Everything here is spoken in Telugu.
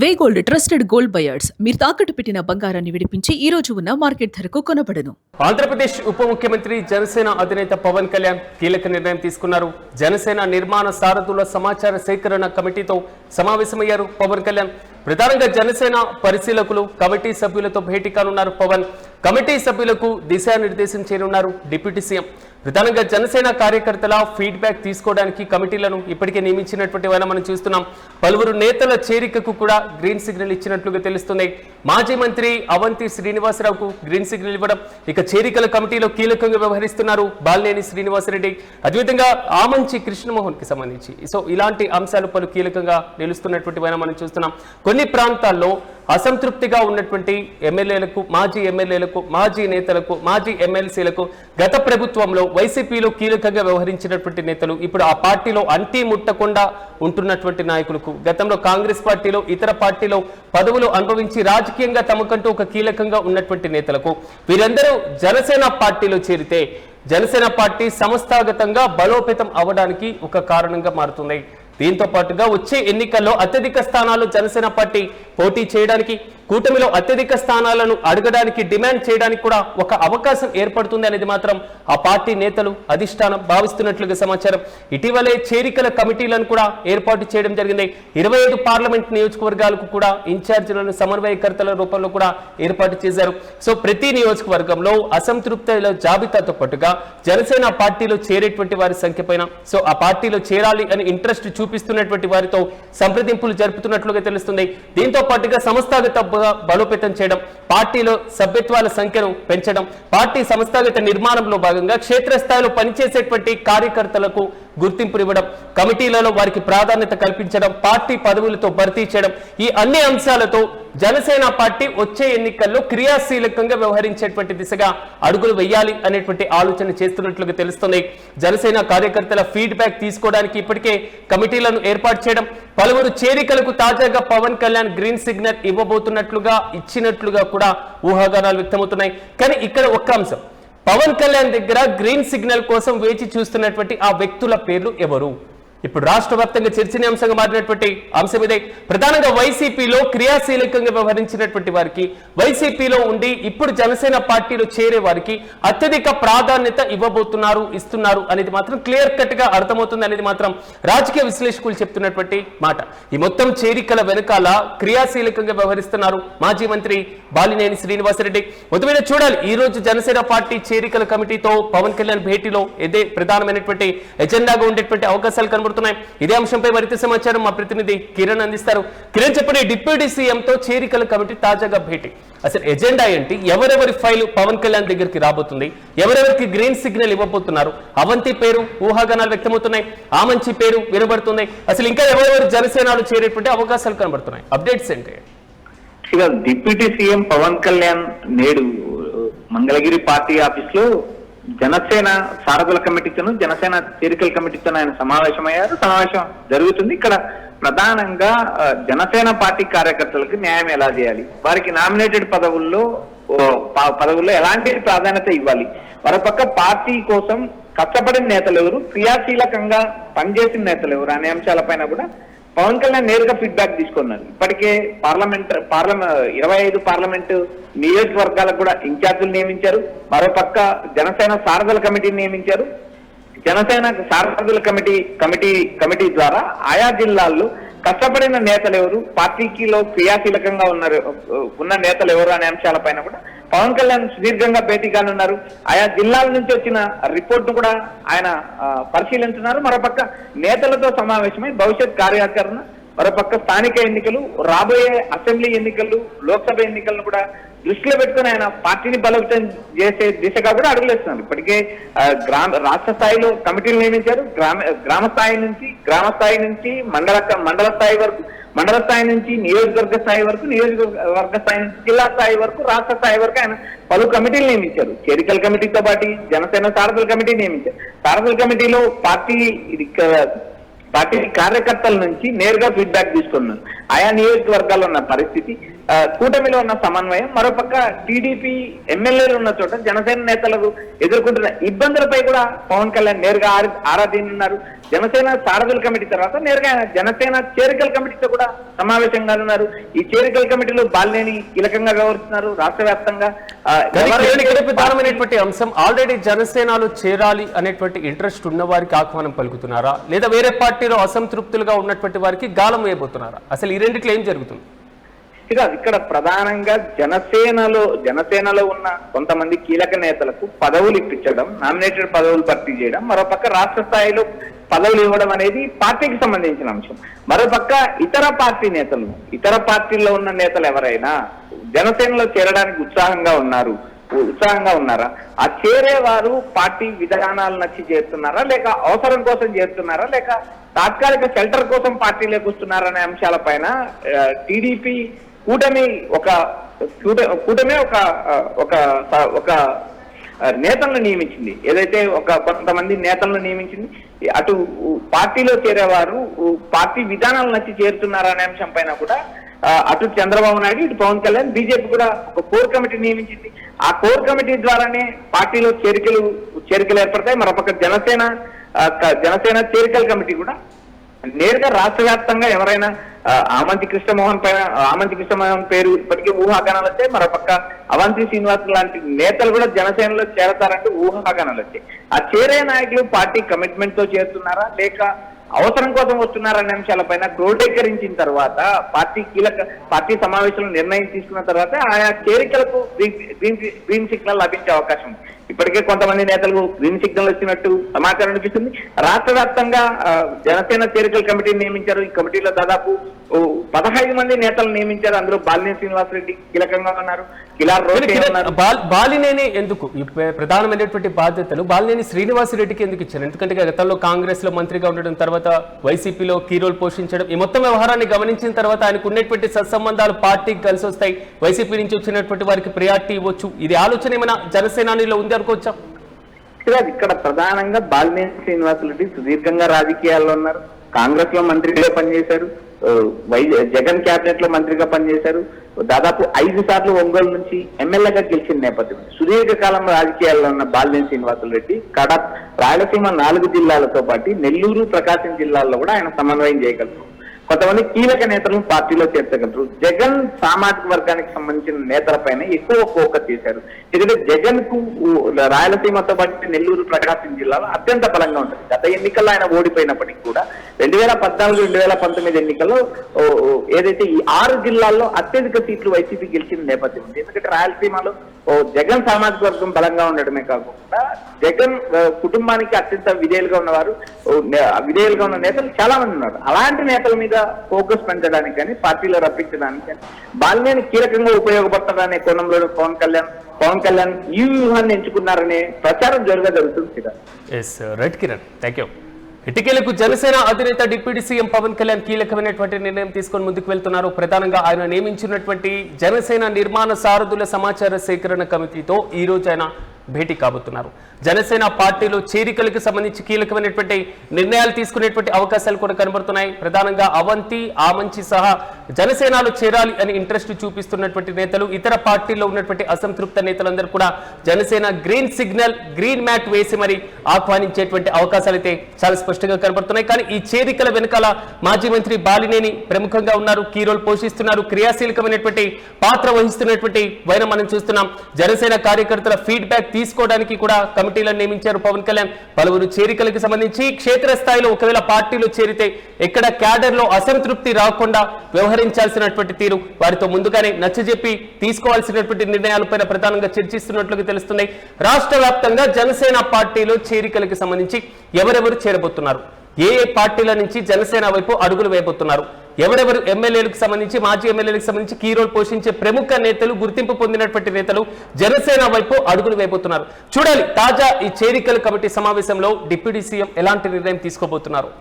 వే గోల్డ్ ట్రస్టెడ్ గోల్డ్ బయర్స్ మీరు తాకట్టు పెట్టిన బంగారాన్ని విడిపించి ఈ రోజు ఉన్న మార్కెట్ ధరకు కొనబడను. ఆంధ్రప్రదేశ్ ఉప ముఖ్యమంత్రి జనసేన అధినేత పవన్ కళ్యాణ్ కీలక నిర్ణయం తీసుకున్నారు. జనసేన నిర్మాణ సారథుల సమాచార సేకరణ కమిటీతో సమావేశమయ్యారు పవన్ కళ్యాణ్. ప్రధానంగా జనసేన పరిశీలకులు కమిటీ సభ్యులతో భేటీ కానున్నారు పవన్. కమిటీ సభ్యులకు దిశానిర్దేశం చేయనున్నారు డిప్యూటీ సీఎం. ప్రధానంగా జనసేన కార్యకర్తల ఫీడ్బ్యాక్ తీసుకోవడానికి కమిటీలను ఇప్పటికే నియమించినటువంటి మనం చూస్తున్నాం. పలువురు నేతల చేరికకు కూడా గ్రీన్ సిగ్నల్ ఇచ్చినట్లుగా తెలుస్తుంది. మాజీ మంత్రి అవంతి శ్రీనివాసరావుకు గ్రీన్ సిగ్నల్ ఇవ్వడం, ఇక చేరికల కమిటీలో కీలకంగా వ్యవహరిస్తున్నారు బాలినేని శ్రీనివాసరెడ్డి, అదేవిధంగా ఆమంచి కృష్ణమోహన్ కి సంబంధించి. సో ఇలాంటి అంశాలు పలు కీలకంగా నిలుస్తున్నటువంటి మనం చూస్తున్నాం. కొన్ని ప్రాంతాల్లో అసంతృప్తిగా ఉన్నటువంటి ఎమ్మెల్యేలకు, మాజీ ఎమ్మెల్యేలకు, మాజీ నేతలకు, మాజీ ఎమ్మెల్సీలకు గత ప్రభుత్వంలో వైసీపీలో కీలకంగా వ్యవహరించినటువంటి నేతలు ఇప్పుడు ఆ పార్టీలో అంటీ ముట్టకుండా ఉంటున్నటువంటి నాయకులకు, గతంలో కాంగ్రెస్ పార్టీలో ఇతర పార్టీలో పదవులు అనుభవించి రాజకీయంగా తమకంటూ ఒక కీలకంగా ఉన్నటువంటి నేతలకు వీరందరూ జనసేన పార్టీలో చేరితే జనసేన పార్టీ సంస్థాగతంగా బలోపేతం అవడానికి ఒక కారణంగా మారుతుంది. దీంతో పాటుగా వచ్చే ఎన్నికల్లో అత్యధిక స్థానాలు జనసేన పార్టీ పోటీ చేయడానికి, కూటమిలో అత్యధిక స్థానాలను అడగడానికి, డిమాండ్ చేయడానికి కూడా ఒక అవకాశం ఏర్పడుతుంది అనేది మాత్రం ఆ పార్టీ నేతలు అధిష్టానం భావిస్తున్నట్లుగా సమాచారం. ఇటీవలే చేరికల కమిటీలను కూడా ఏర్పాటు చేయడం జరిగింది. 25 పార్లమెంట్ నియోజకవర్గాలకు కూడా ఇన్ఛార్జీలను సమన్వయకర్తల రూపంలో కూడా ఏర్పాటు చేశారు. సో ప్రతి నియోజకవర్గంలో అసంతృప్తుల జాబితాతో పాటుగా జనసేన పార్టీలో చేరేటువంటి వారి సంఖ్య పైన, సో ఆ పార్టీలో చేరాలి అని ఇంట్రెస్ట్ చూపిస్తున్నటువంటి వారితో సంప్రదింపులు జరుపుతున్నట్లుగా తెలుస్తుంది. దీంతో పాటుగా సంస్థాగత బలోపేతం చేయడం, పార్టీలో సభ్యత్వాల సంఖ్యను పెంచడం, పార్టీ సంస్థాగత నిర్మాణంలో భాగంగా క్షేత్రస్థాయిలో పనిచేసేటువంటి కార్యకర్తలకు గుర్తింపు ఇవ్వడం, కమిటీలలో వారికి ప్రాధాన్యత కల్పించడం, పార్టీ పదవులతో భర్తీ చేయడం, ఈ అన్ని అంశాలతో జనసేన పార్టీ వచ్చే ఎన్నికల్లో క్రియాశీలకంగా వ్యవహరించేటువంటి దిశగా అడుగులు వేయాలి అనేటువంటి ఆలోచన చేస్తున్నట్లుగా తెలుస్తుంది. జనసేన కార్యకర్తల ఫీడ్బ్యాక్ తీసుకోవడానికి ఇప్పటికే కమిటీలను ఏర్పాటు చేయడం, పలువురు చేరికలకు తాజాగా పవన్ కళ్యాణ్ గ్రీన్ సిగ్నల్ ఇచ్చినట్లుగా కూడా ఊహాగానాలు వ్యక్తమవుతున్నాయి. కానీ ఇక్కడ ఒక్క అంశం, పవన్ కళ్యాణ్ దగ్గర గ్రీన్ సిగ్నల్ కోసం వేచి చూస్తున్నటువంటి ఆ వ్యక్తుల పేర్లు ఎవరు? ఇప్పుడు రాష్ట్ర వ్యాప్తంగా చర్చనీయాంశంగా మారినటువంటి అంశం ఇదే. ప్రధానంగా వైసీపీలో క్రియాశీలకంగా వ్యవహరించినటువంటి వారికి, వైసీపీలో ఉండి ఇప్పుడు జనసేన పార్టీలో చేరే వారికి అత్యధిక ప్రాధాన్యత ఇస్తున్నారు అనేది మాత్రం క్లియర్ కట్ గా అర్థమవుతుంది అనేది మాత్రం రాజకీయ విశ్లేషకులు చెప్తున్నటువంటి మాట. ఈ మొత్తం చేరికల వెనకాల క్రియాశీలకంగా వ్యవహరిస్తున్నారు మాజీ మంత్రి బాలినేని శ్రీనివాసరెడ్డి. మొదటి చూడాలి, ఈ రోజు జనసేన పార్టీ చేరికల కమిటీతో పవన్ కళ్యాణ్ భేటీలో ఇదే ప్రధానమైనటువంటి ఎజెండాగా ఉండేటువంటి అవకాశాలు కనబడుతున్నాయి. ఇదే అంశంపై మరింత సమాచారం మా ప్రతినిధి కిరణ్ అందిస్తారు. కిరణ్ చెప్పండి, డిప్యూటీ సీఎం తో చేరికల కమిటీ తాజాగా భేటీ, అసలు ఎజెండా ఏంటి? ఎవరెవరి ఫైల్ పవన్ కళ్యాణ్ దగ్గరికి రాబోతుంది? ఎవరెవరికి గ్రీన్ సిగ్నల్ ఇవ్వబోతున్నారు? అవంతి పేరు ఊహాగానాలు వ్యక్తమవుతున్నాయి, ఆమంచి పేరు వినబడుతుంది. అసలు ఇంకా ఎవరెవరు జనసేనలో చేరేటువంటి అవకాశాలు కనబడుతున్నాయి? అప్డేట్స్ ఏంటి? ఇక డిప్యూటీ సీఎం పవన్ కళ్యాణ్ నేడు మంగళగిరి పార్టీ ఆఫీస్ లో జనసేన సారథుల కమిటీతోను, జనసేన చేరికల కమిటీతో ఆయన సమావేశం జరుగుతుంది. ఇక్కడ ప్రధానంగా జనసేన పార్టీ కార్యకర్తలకు న్యాయం ఎలా చేయాలి, వారికి నామినేటెడ్ పదవుల్లో ఎలాంటి ప్రాధాన్యత ఇవ్వాలి, మరోపక్క పార్టీ కోసం కష్టపడిన నేతలు ఎవరు, క్రియాశీలకంగా పనిచేసిన నేతలు ఎవరు అనే అంశాలపైన కూడా పవన్ కళ్యాణ్ నేరుగా ఫీడ్బ్యాక్ తీసుకున్నారు. ఇప్పటికే 25 పార్లమెంటు నియోజకవర్గాలకు కూడా ఇన్ఛార్జీలు నియమించారు. మరోపక్క జనసేన సారథుల కమిటీని నియమించారు. జనసేన సారథుల కమిటీ ద్వారా ఆయా జిల్లాల్లో కష్టపడిన నేతలు ఎవరు, పార్టీకిలో క్రియాశీలకంగా ఉన్న నేతలు ఎవరు అనే అంశాలపైన కూడా పవన్ కళ్యాణ్ సుదీర్ఘంగా భేటీ కానున్నారు. ఆయా జిల్లాల నుంచి వచ్చిన రిపోర్ట్ను కూడా ఆయన పరిశీలించున్నారు. మరోపక్క నేతలతో సమావేశమై భవిష్యత్ కార్యాచరణ, మరోపక్క స్థానిక ఎన్నికలు, రాబోయే అసెంబ్లీ ఎన్నికలు, లోక్సభ ఎన్నికలను కూడా దృష్టిలో పెట్టుకుని ఆయన పార్టీని బలోపేతం చేసే దిశగా కూడా అడుగులేస్తున్నారు. ఇప్పటికే రాష్ట్ర స్థాయిలో కమిటీలు నియమించారు. గ్రామ స్థాయి నుంచి మండల స్థాయి వరకు, మండల స్థాయి నుంచి నియోజకవర్గ స్థాయి వరకు, నియోజకవర్గ స్థాయి నుంచి జిల్లా స్థాయి వరకు, రాష్ట్ర స్థాయి వరకు ఆయన పలు కమిటీలు నియమించారు. చేరికల కమిటీతో పాటు జనసేన సారథుల కమిటీ నియమించారు. సారథుల కమిటీలో పార్టీ కార్యకర్తల నుంచి నేరుగా ఫీడ్బ్యాక్ తీసుకున్నారు. ఆయా నియోజకవర్గాల్లో ఉన్న పరిస్థితి, కూటమిలో ఉన్న సమన్వయం, మరోపక్క టీడీపీ ఎమ్మెల్యేలు ఉన్న చోట జనసేన నేతలకు ఎదుర్కొంటున్న ఇబ్బందులపై కూడా పవన్ కళ్యాణ్ నేరుగా ఆరాధీనున్నారు. జనసేన సారథుల కమిటీ తర్వాత నేరుగా జనసేన చేరికల కమిటీతో కూడా సమావేశం కానున్నారు. ఈ చేరికల కమిటీలో బాలినేని కీలకంగా వ్యవహరిస్తున్నారు. రాష్ట్ర వ్యాప్తంగా ప్రధానమైనటువంటి అంశం, ఆల్రెడీ జనసేనలో చేరాలి అనేటువంటి ఇంట్రెస్ట్ ఉన్న వారికి ఆహ్వానం పలుకుతున్నారా, లేదా వేరే పార్టీలో అసంతృప్తులుగా ఉన్నటువంటి వారికి గాలం వేయబోతున్నారా? అసలు ఈ రెండిట్లో ఏం జరుగుతుంది? ఇక్కడ ప్రధానంగా జనసేనలో ఉన్న కొంతమంది కీలక నేతలకు పదవులు ఇప్పించడం, నామినేటెడ్ పదవులు భర్తీ చేయడం, మరోపక్క రాష్ట్ర స్థాయిలో పదవులు ఇవ్వడం అనేది పార్టీకి సంబంధించిన అంశం. మరోపక్క ఇతర పార్టీల్లో ఉన్న నేతలు ఎవరైనా జనసేనలో చేరడానికి ఉత్సాహంగా ఉన్నారా? ఆ చేరేవారు పార్టీ విధానాలు నచ్చి చేస్తున్నారా, లేక అవసరం కోసం చేస్తున్నారా, లేక తాత్కాలిక షెల్టర్ కోసం పార్టీలోకి వస్తున్నారా అనే అంశాలపైన టీడీపీ కూటమి ఒక నేతలను నియమించింది. ఏదైతే కొంతమంది నేతలను నియమించింది, అటు పార్టీలో చేరేవారు పార్టీ విధానాలు నచ్చి చేరుతున్నారా అనే అంశం పైన కూడా అటు చంద్రబాబు నాయుడు, ఇటు పవన్ కళ్యాణ్, బీజేపీ కూడా ఒక కోర్ కమిటీ నియమించింది. ఆ కోర్ కమిటీ ద్వారానే పార్టీలో చేరికలు ఏర్పడతాయి. మరొక జనసేన చేరికల కమిటీ కూడా నేరుగా రాష్ట్ర వ్యాప్తంగా ఎవరైనా ఆమంతి కృష్ణమోహన్ పేరు ఇప్పటికీ ఊహాగానాలు వచ్చాయి. మరోపక్క అవంతి శ్రీనివాస్ లాంటి నేతలు కూడా జనసేనలో చేరతారంటూ ఊహాగానాలు వచ్చాయి. ఆ చేరే నాయకులు పార్టీ కమిట్మెంట్ తో చేరుతున్నారా, లేక అవసరం కోసం వస్తున్నారనే అంశాలపైన క్రోడీకరించిన తర్వాత పార్టీ సమావేశంలో నిర్ణయం తీసుకున్న తర్వాత ఆయా చేరికలకు గ్రీన్ సిగ్నల్ లభించే అవకాశం ఉంది. ఇప్పటికే కొంతమంది నేతలకు గ్రీన్ సిగ్నల్ వచ్చినట్టు సమాచారం అనిపిస్తుంది. రాష్ట్ర వ్యాప్తంగా జనసేన చేరికల కమిటీని నియమించారు. ఈ కమిటీలో దాదాపు 15 మంది నేతలు నియమించారు. అందులో బాలినేని శ్రీనివాసరెడ్డి కీలకంగా ఉన్నారు. బాలినేని ఎందుకు ప్రధానమైనటువంటి బాధ్యతలు బాలినేని శ్రీనివాసరెడ్డికి ఎందుకు ఇచ్చారు? ఎందుకంటే గతంలో కాంగ్రెస్ లో మంత్రిగా ఉండడం, తర్వాత వైసీపీలో కీ రోల్ పోషించడం, ఈ మొత్తం వ్యవహారాన్ని గమనించిన తర్వాత ఆయనకు ఉన్నటువంటి సత్సంబంధాలు పార్టీకి కలిసి వస్తాయి, వైసీపీ నుంచి వచ్చినటువంటి వారికి ప్రియారిటీ ఇవ్వచ్చు. ఇది ఆలోచన ఏమైనా జనసేనానిలో ఉంది అనుకోవచ్చా? ఇక్కడ ప్రధానంగా బాలినేని శ్రీనివాసరెడ్డి సుదీర్ఘంగా రాజకీయాల్లో ఉన్నారు. కాంగ్రెస్ లో మంత్రిగా పనిచేశారు, జగన్ క్యాబినెట్ లో మంత్రిగా పనిచేశారు. దాదాపు 5 సార్లు ఒంగోలు నుంచి ఎమ్మెల్యేగా గెలిచిన నేపథ్యం. సుదీర్ఘకాలం రాజకీయాల్లో ఉన్న బాలినేని శ్రీనివాసరెడ్డి రాయలసీమ 4 జిల్లాలతో పాటు నెల్లూరు, ప్రకాశం జిల్లాల్లో కూడా ఆయన సమన్వయం చేయగలరు. కొంతమంది కీలక నేతలను పార్టీలో చేర్చగలరు. జగన్ సామాజిక వర్గానికి సంబంధించిన నేతలపైన ఎక్కువ ఫోకస్ చేశారు. ఎందుకంటే జగన్ కు రాయలసీమతో పాటు నెల్లూరు, ప్రకాశం జిల్లాలో అత్యంత బలంగా ఉంటుంది. గత ఎన్నికల్లో ఆయన ఓడిపోయినప్పటికీ కూడా 2014, 2019 ఎన్నికల్లో ఏదైతే ఈ 6 జిల్లాల్లో అత్యధిక సీట్లు వైసీపీ గెలిచిన నేపథ్యం ఉంది. ఎందుకంటే రాయలసీమలో జగన్ సామాజిక వర్గం బలంగా ఉండడమే కాకుండా జగన్ కుటుంబానికి అత్యంత విధేయులుగా ఉన్న నేతలు చాలా మంది ఉన్నారు. అలాంటి నేతల మీద ఫోకస్ పెంచడానికి కానీ పార్టీలో రప్పించడానికి కానీ బాలినేని కీలకంగా ఉపయోగపడతారనే కోణంలో పవన్ కళ్యాణ్ ఈ వ్యూహాన్ని ఎంచుకున్నారనే ప్రచారం జరుగుతుంది. Right Kiran, thank you. ఇటీకేలకు జనసేన అధినేత డిప్యూటీ సీఎం పవన్ కళ్యాణ్ కీలకమైనటువంటి నిర్ణయం తీసుకొని ముందుకు వెళ్తున్నారు. ప్రధానంగా ఆయన నియమించినటువంటి జనసేన నిర్మాణ సారథుల సమాచార సేకరణ కమిటీతో ఈ రోజు ఆయన భేటీ కాబోతున్నారు. జనసేన పార్టీలో చేరికలకు సంబంధించి కీలకమైనటువంటి నిర్ణయాలు తీసుకునేటువంటి అవకాశాలు కూడా కనబడుతున్నాయి. ప్రధానంగా అవంతి, ఆమంచి సహా జనసేనలో చేరాలి అని ఇంట్రెస్ట్ చూపిస్తున్నటువంటి నేతలు, ఇతర పార్టీల్లో ఉన్నటువంటి అసంతృప్త నేతలందరూ కూడా జనసేన గ్రీన్ మ్యాట్ వేసి మరి ఆహ్వానించేటువంటి అవకాశాలు అయితే చాలా స్పష్టంగా కనబడుతున్నాయి. కానీ ఈ చేరికల వెనకాల మాజీ మంత్రి బాలినేని ప్రముఖంగా ఉన్నారు, కీ రోల్ పోషిస్తున్నారు, క్రియాశీలకమైనటువంటి పాత్ర వహిస్తున్నటువంటి వైన మనం చూస్తున్నాం. జనసేన కార్యకర్తల ఫీడ్బ్యాక్ తీసుకోవడానికి కూడా కమిటీలను నియమించారు పవన్ కళ్యాణ్. పలువురు చేరికలకు సంబంధించి క్షేత్రస్థాయిలో ఒకవేళ పార్టీలో చేరితే ఎక్కడ క్యాడర్ లో అసంతృప్తి రాకుండా వ్యవహరించాల్సినటువంటి తీరు వారితో ముందుగానే నచ్చజెప్పి తీసుకోవాల్సినటువంటి నిర్ణయాలపైన ప్రధానంగా చర్చిస్తున్నట్లుగా తెలుస్తున్నాయి. రాష్ట్ర వ్యాప్తంగా జనసేన పార్టీలో చేరికలకు సంబంధించి ఎవరెవరు చేరబోతున్నారు, ఏ పార్టీల నుంచి జనసేన వైపు అడుగులు వేయబోతున్నారు, ఎవరెవరు ఎమ్మెల్యేలకు సంబంధించి, మాజీ ఎమ్మెల్యేలకు సంబంధించి కీ రోల్ పోషించే ప్రముఖ నేతలు, గుర్తింపు పొందినటువంటి నేతలు జనసేన వైపు అడుగులు వేయబోతున్నారు. చూడాలి తాజా ఈ చేరికల కమిటీ సమావేశంలో డిప్యూటీ సీఎం ఎలాంటి నిర్ణయం తీసుకోబోతున్నారు.